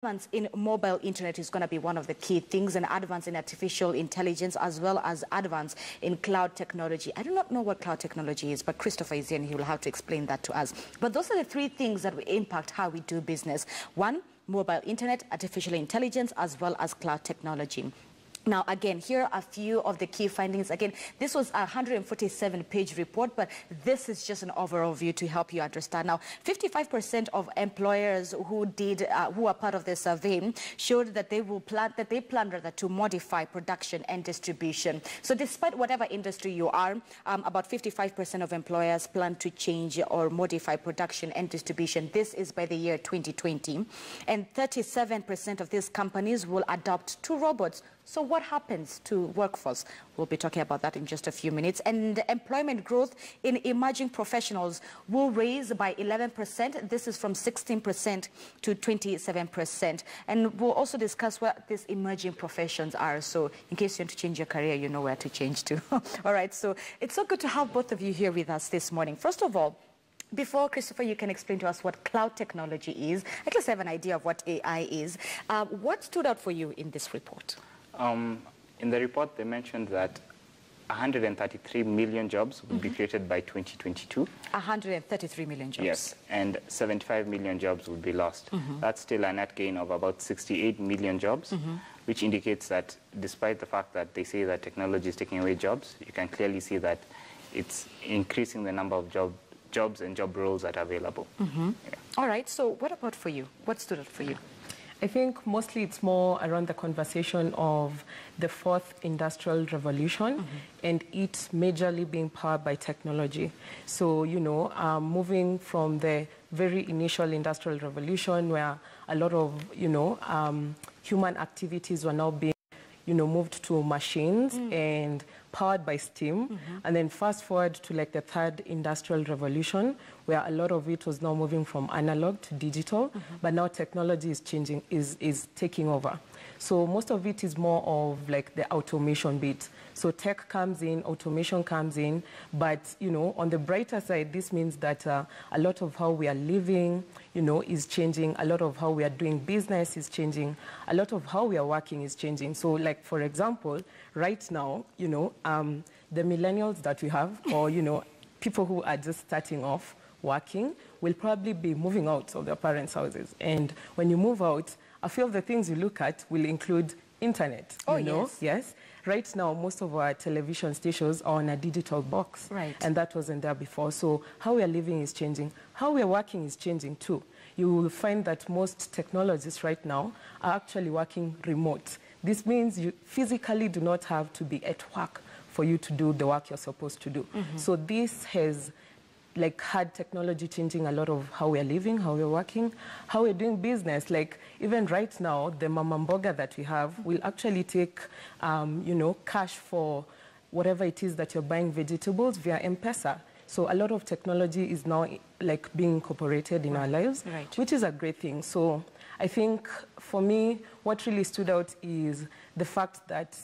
Advance in mobile internet is going to be one of the key things, and advance in artificial intelligence, as well as advance in cloud technology. I do not know what cloud technology is, but Christopher is here and he will have to explain that to us. But those are the three things that will impact how we do business. One, mobile internet, artificial intelligence, as well as cloud technology. Now, again, here are a few of the key findings. Again, this was a 147-page report, but this is just an overall view to help you understand. Now, 55% of employers who are part of the survey showed that they plan rather to modify production and distribution. So, despite whatever industry you are, about 55% of employers plan to change or modify production and distribution. This is by the year 2020, and 37% of these companies will adopt to robots. So what happens to workforce? We'll be talking about that in just a few minutes. And employment growth in emerging professionals will raise by 11%. This is from 16% to 27%. And we'll also discuss what these emerging professions are. So in case you want to change your career, you know where to change to. All right, so it's so good to have both of you here with us this morning. First of all, before, Christopher, you can explain to us what cloud technology is. At least I have an idea of what AI is. What stood out for you in this report? In the report, they mentioned that 133 million jobs would be created by 2022. 133 million jobs. Yes, and 75 million jobs would be lost. That's still a net gain of about 68 million jobs, which indicates that despite the fact that they say that technology is taking away jobs, you can clearly see that it's increasing the number of jobs and job roles that are available. Yeah. All right, so what about for you? What stood out for you? I think mostly it's more around the conversation of the fourth industrial revolution and it majorly being powered by technology. So, you know, moving from the very initial industrial revolution where a lot of, you know, human activities were now being, you know, moved to machines and powered by steam, and then fast forward to like the third industrial revolution where a lot of it was now moving from analog to digital, but now technology is changing, is taking over. So most of it is more of like the automation bit. So tech comes in, automation comes in, but, you know, on the brighter side, this means that a lot of how we are living, you know, is changing. A lot of how we are doing business is changing. A lot of how we are working is changing. So like, for example, right now, you know, the millennials that we have, or, you know, people who are just starting off working will probably be moving out of their parents' houses. And when you move out, a few of the things you look at will include internet. Oh, you know? yes. Yes. Right now, most of our television stations are on a digital box. Right. And that wasn't there before. So how we are living is changing. How we are working is changing too. You will find that most technologists right now are actually working remote. This means you physically do not have to be at work for you to do the work you're supposed to do. So this has like had technology changing a lot of how we're living, how we're working, how we're doing business. Like even right now, the mama mboga that we have will actually take, you know, cash for whatever it is that you're buying vegetables via M-Pesa. So a lot of technology is now like being incorporated in our lives, which is a great thing. So I think for me, what really stood out is the fact that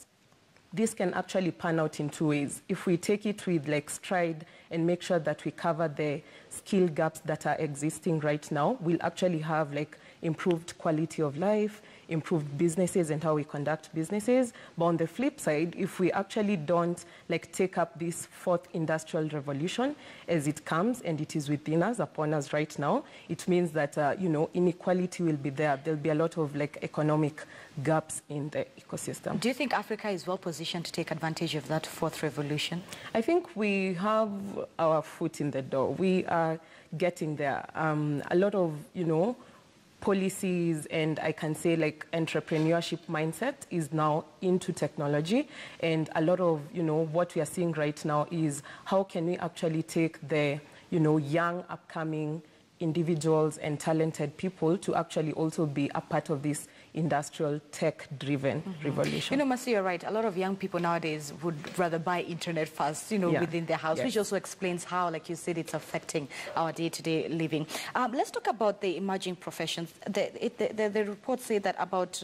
this can actually pan out in two ways. If we take it with like stride and make sure that we cover the skill gaps that are existing right now, we'll actually have like improved quality of life, improved businesses and how we conduct businesses. But on the flip side, if we actually don't like take up this fourth industrial revolution as it comes, and it is within us, upon us right now, it means that, you know, inequality will be there. There'll be a lot of like economic gaps in the ecosystem. Do you think Africa is well positioned to take advantage of that fourth revolution? I think we have our foot in the door. We are getting there. A lot of, you know, policies and I can say like entrepreneurship mindset is now into technology, and a lot of, you know, what we are seeing right now is how can we actually take the, you know, young upcoming individuals and talented people to actually also be a part of this industrial tech-driven revolution. You know, Mercy, you're right. A lot of young people nowadays would rather buy internet first, you know, within their house, which also explains how, like you said, it's affecting our day-to-day living. Let's talk about the emerging professions. The reports say that about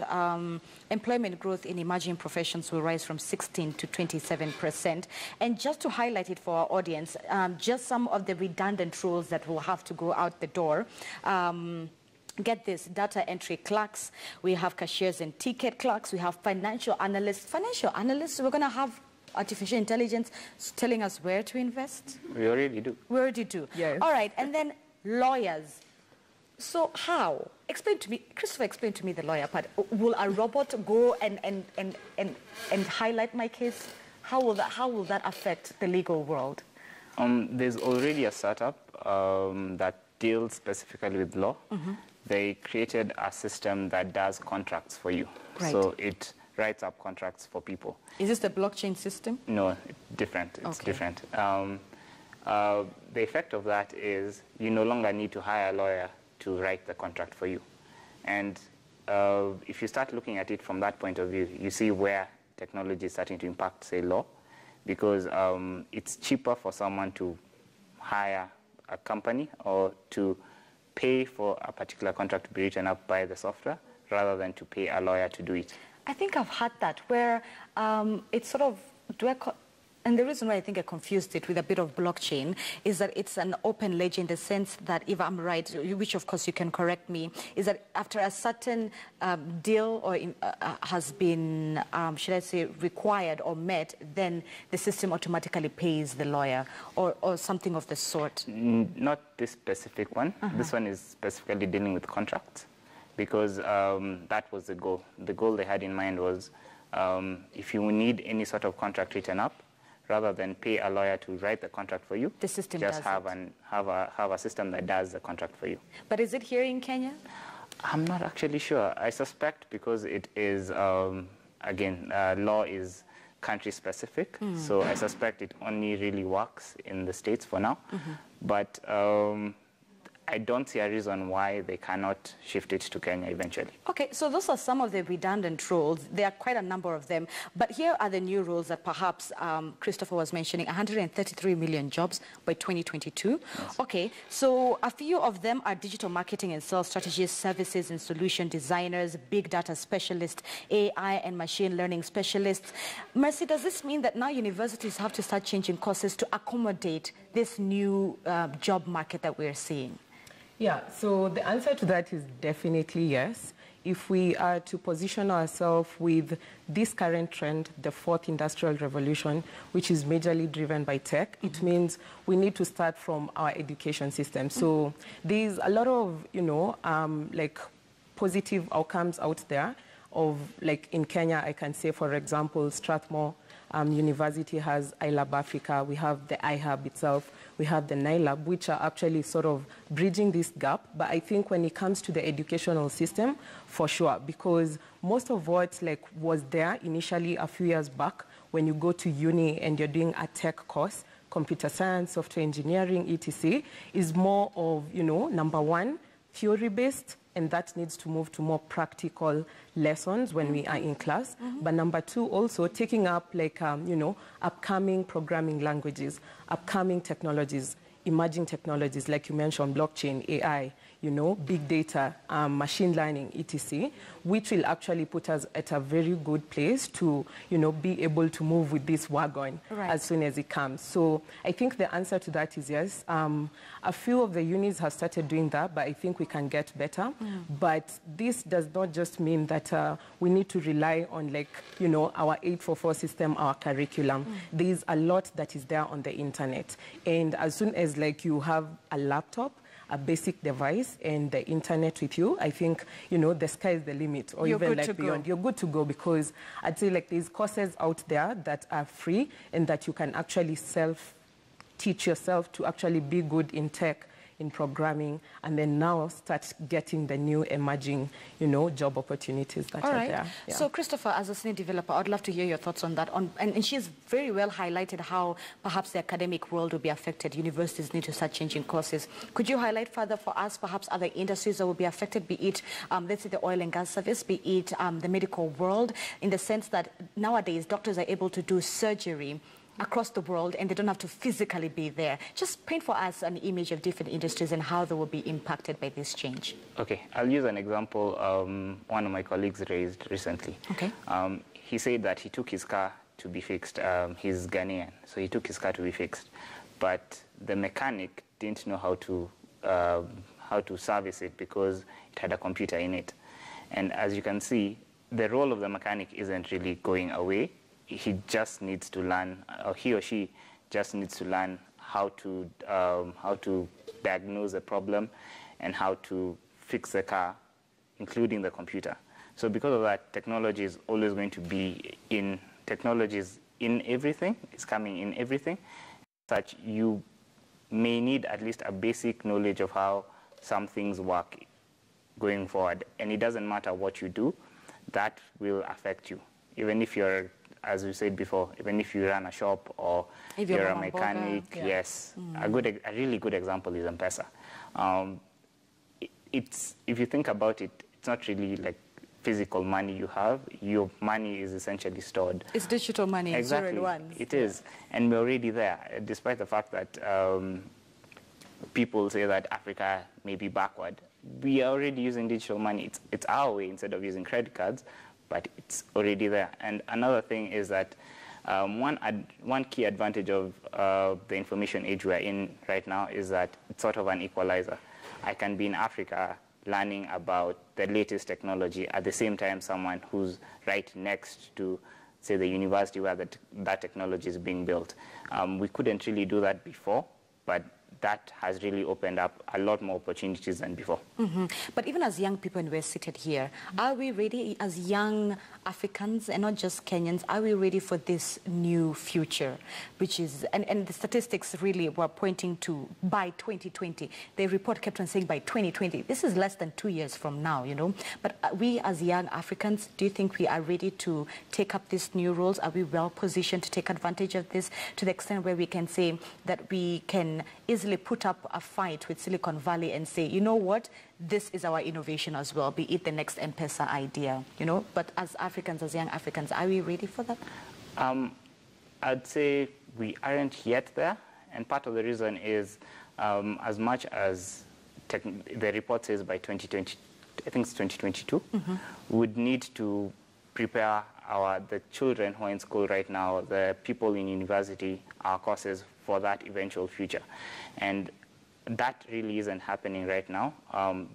employment growth in emerging professions will rise from 16 to 27%. And just to highlight it for our audience, just some of the redundant roles that will have to go out the door. get this, data entry clerks, we have cashiers and ticket clerks, we have financial analysts. Financial analysts, we're going to have artificial intelligence telling us where to invest? We already do. We already do. Yes. All right, and then lawyers. So how? Explain to me, Christopher, explain to me the lawyer part. Will a robot go and highlight my case? How will that affect the legal world? There's already a startup that deals specifically with law. They created a system that does contracts for you. Right. So it writes up contracts for people. Is this the blockchain system? No, it's different. It's Okay. different. The effect of that is you no longer need to hire a lawyer to write the contract for you. And if you start looking at it from that point of view, you see where technology is starting to impact, say, law, because it's cheaper for someone to hire a company or to pay for a particular contract to be written up by the software rather than to pay a lawyer to do it. I think I've had that where it's sort of, and the reason why I think I confused it with a bit of blockchain is that it's an open ledger in the sense that, if I'm right, which of course you can correct me, is that after a certain deal or has been, should I say, required or met, then the system automatically pays the lawyer or something of the sort. Not this specific one. This one is specifically dealing with contracts because that was the goal. The goal they had in mind was if you need any sort of contract written up, rather than pay a lawyer to write the contract for you, the system just does have a system that does the contract for you. But is it here in Kenya? I'm not actually sure. I suspect because it is, again, law is country specific, so I suspect it only really works in the States for now. But I don't see a reason why they cannot shift it to Kenya eventually. Okay, so those are some of the redundant rules. There are quite a number of them. But here are the new rules that perhaps Christopher was mentioning, 133 million jobs by 2022. Yes. Okay, so a few of them are digital marketing and sales strategists, services and solution designers, big data specialists, AI and machine learning specialists. Mercy, does this mean that now universities have to start changing courses to accommodate this new job market that we're seeing? Yeah, so the answer to that is definitely yes. If we are to position ourselves with this current trend, the fourth industrial revolution, which is majorly driven by tech, it means we need to start from our education system. So there's a lot of, like positive outcomes out there of, like in Kenya, I can say, for example, Strathmore University has iLab Africa, we have the iHub itself, we have the NILAB, which are actually sort of bridging this gap. But I think when it comes to the educational system, for sure, because most of what was there initially a few years back, when you go to uni and you're doing a tech course, computer science, software engineering, etc., is more of, number one, theory-based, and that needs to move to more practical lessons when we are in class. But number two, also taking up upcoming programming languages, upcoming technologies, emerging technologies, like you mentioned, blockchain, AI, big data, machine learning, etc., which will actually put us at a very good place to, be able to move with this wagon as soon as it comes. So I think the answer to that is yes. A few of the unis have started doing that, but I think we can get better. But this does not just mean that we need to rely on, our 844 system, our curriculum. There's a lot that is there on the internet. And as soon as, you have a laptop, a basic device and the internet with you, I think, the sky is the limit, or even beyond. You're good to go, because I'd say there's courses out there that are free and that you can actually teach yourself to actually be good in tech, in programming, and then now start getting the new emerging, job opportunities that are there. Yeah. So, Christopher, as a senior developer, I'd love to hear your thoughts on that. And she's very well highlighted how perhaps the academic world will be affected. Universities need to start changing courses. Could you highlight further for us, perhaps other industries that will be affected, be it, let's say, the oil and gas service, be it the medical world, in the sense that nowadays doctors are able to do surgery across the world and they don't have to physically be there. Just paint for us an image of different industries and how they will be impacted by this change. Okay, I'll use an example one of my colleagues raised recently. Okay. He said that he took his car to be fixed. He's Ghanaian, so he took his car to be fixed. But the mechanic didn't know how service it because it had a computer in it. And as you can see, the role of the mechanic isn't really going away. He just needs to learn, or he or she just needs to learn how to diagnose a problem and how to fix the car, including the computer. So because of that, technology is always going to be in, technology is in everything, it's coming in everything. Such, you may need at least a basic knowledge of how some things work going forward. And it doesn't matter what you do, that will affect you. Even if you're, as we said before, even if you run a shop or if you're a mechanic, yes. A really good example is M-Pesa. If you think about it, it's not really like physical money you have. Your money is essentially stored. It's digital money. Exactly. 0 and 1s. It is. And we're already there, despite the fact that people say that Africa may be backward. We are already using digital money. It's our way instead of using credit cards, but it's already there. And another thing is that one key advantage of the information age we're in right now is that it's sort of an equalizer. I can be in Africa learning about the latest technology at the same time someone who's right next to, say, the university where that technology is being built. We couldn't really do that before, but that has really opened up a lot more opportunities than before. But even as young people, and we're seated here, are we ready as young Africans, and not just Kenyans, are we ready for this new future, which is, and the statistics really were pointing to by 2020. The report kept on saying by 2020. This is less than 2 years from now, you know. But we as young Africans, do you think we are ready to take up these new roles? Are we well positioned to take advantage of this to the extent where we can say that we can easily put up a fight with Silicon Valley and say, you know what, this is our innovation as well, be it the next M-Pesa idea, you know? But as Africans, as young Africans, are we ready for that? I'd say we aren't yet there, and part of the reason is as much as the report says by 2020, I think it's 2022, we would need to prepare the children who are in school right now, the people in university, our courses for that eventual future. And that really isn't happening right now.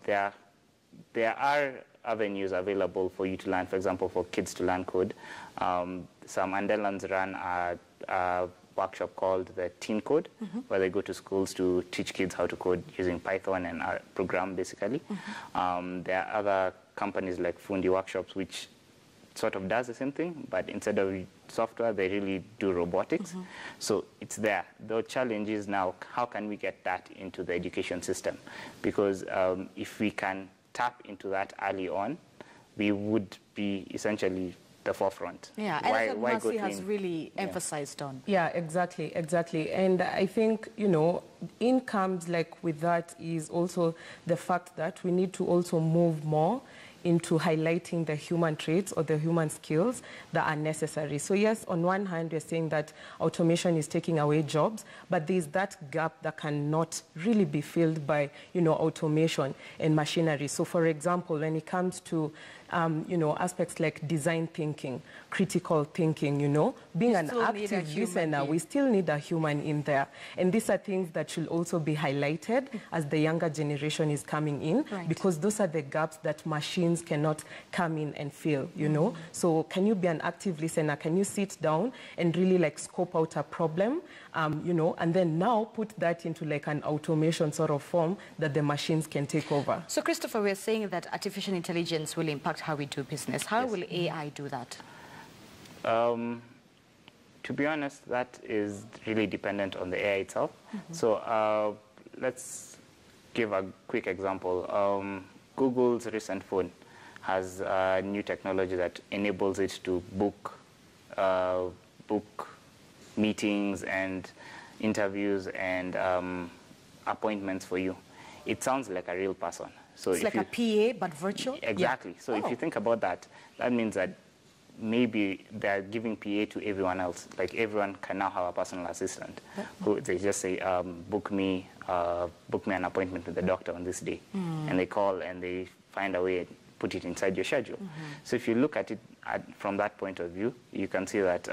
There are avenues available for you to learn, for example, for kids to learn code. Some Andelans run a workshop called the Teen Code, where they go to schools to teach kids how to code using Python and program, basically. There are other companies like Fundi Workshops, which sort of does the same thing, but instead of software, they really do robotics. So it's there. The challenge is now, how can we get that into the education system? Because if we can tap into that early on, we would be essentially the forefront. Yeah, and that's what Mercy has really emphasized on. Yeah, exactly. And I think, you know, in comes like with that is also the fact that we need to also move more into highlighting the human traits or the human skills that are necessary. So yes, on one hand, we're saying that automation is taking away jobs, but there's that gap that cannot really be filled by, you know, automation and machinery. So for example, when it comes to you know, aspects like design thinking, critical thinking, you know, being an active listener, we still need a human in there. And these are things that should also be highlighted as the younger generation is coming in, because those are the gaps that machines cannot come in and fill, you know. So can you be an active listener? Can you sit down and really like scope out a problem, you know, and then now put that into like an automation sort of form that the machines can take over? So Christopher, we're saying that artificial intelligence will impact how we do business. How will AI do that? To be honest, that is really dependent on the AI itself. So let's give a quick example. Google's recent phone has new technology that enables it to book meetings and interviews and appointments for you. It sounds like a real person. So it's like a PA, but virtual? Exactly. So if you think about that, that means that maybe they're giving PA to everyone else. Like everyone can now have a personal assistant who they just say, book me an appointment with the doctor on this day. And they call and they find a way and put it inside your schedule. So if you look at it from that point of view, you can see that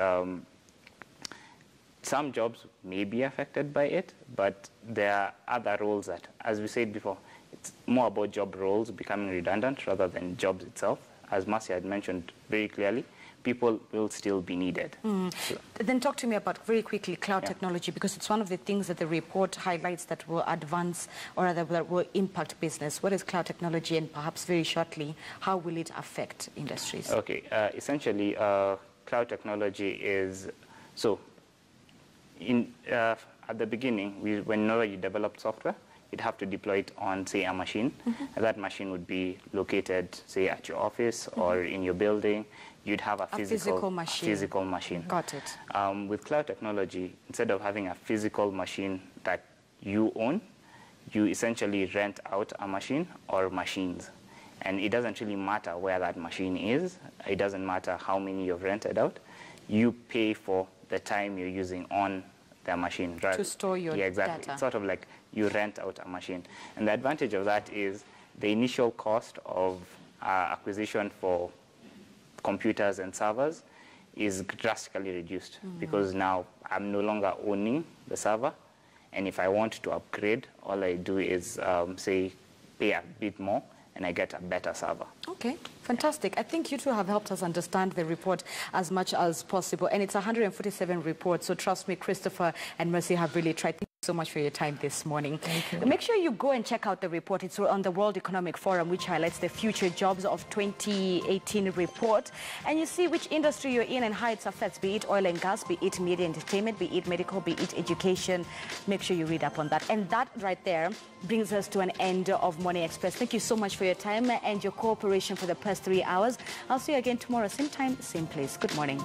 some jobs may be affected by it, but there are other roles that, as we said before, it's more about job roles becoming redundant rather than jobs itself. As Marcia had mentioned very clearly, people will still be needed. So, then talk to me about, very quickly, cloud technology, because it's one of the things that the report highlights that will advance, or rather that will impact business. What is cloud technology, and perhaps very shortly, how will it affect industries? Okay, essentially, cloud technology is, so at the beginning, whenever you develop software, you'd have to deploy it on, say, a machine. And that machine would be located, say, at your office or in your building. You'd have a physical machine. Got it. With cloud technology, instead of having a physical machine that you own, you essentially rent out a machine or machines. And it doesn't really matter where that machine is. It doesn't matter how many you've rented out. You pay for the time you're using on the machine. Right? To store your exactly. data. It's sort of like you rent out a machine. And the advantage of that is the initial cost of acquisition for computers and servers is drastically reduced, because now I'm no longer owning the server, and if I want to upgrade, all I do is say pay a bit more and I get a better server. Okay, fantastic. I think you two have helped us understand the report as much as possible, and it's 147 reports, so trust me, Christopher and Mercy have really tried. Thank you so much for your time this morning. Thank you. Make sure you go and check out the report. It's on the World Economic Forum, which highlights the future jobs of 2018 report, and you see which industry you're in and how it affects, be it oil and gas, be it media entertainment, be it medical, be it education. Make sure you read up on that. And that right there brings us to an end of Morning Express. Thank you so much for your time and your cooperation for the past 3 hours. I'll see you again tomorrow, same time, same place. Good morning.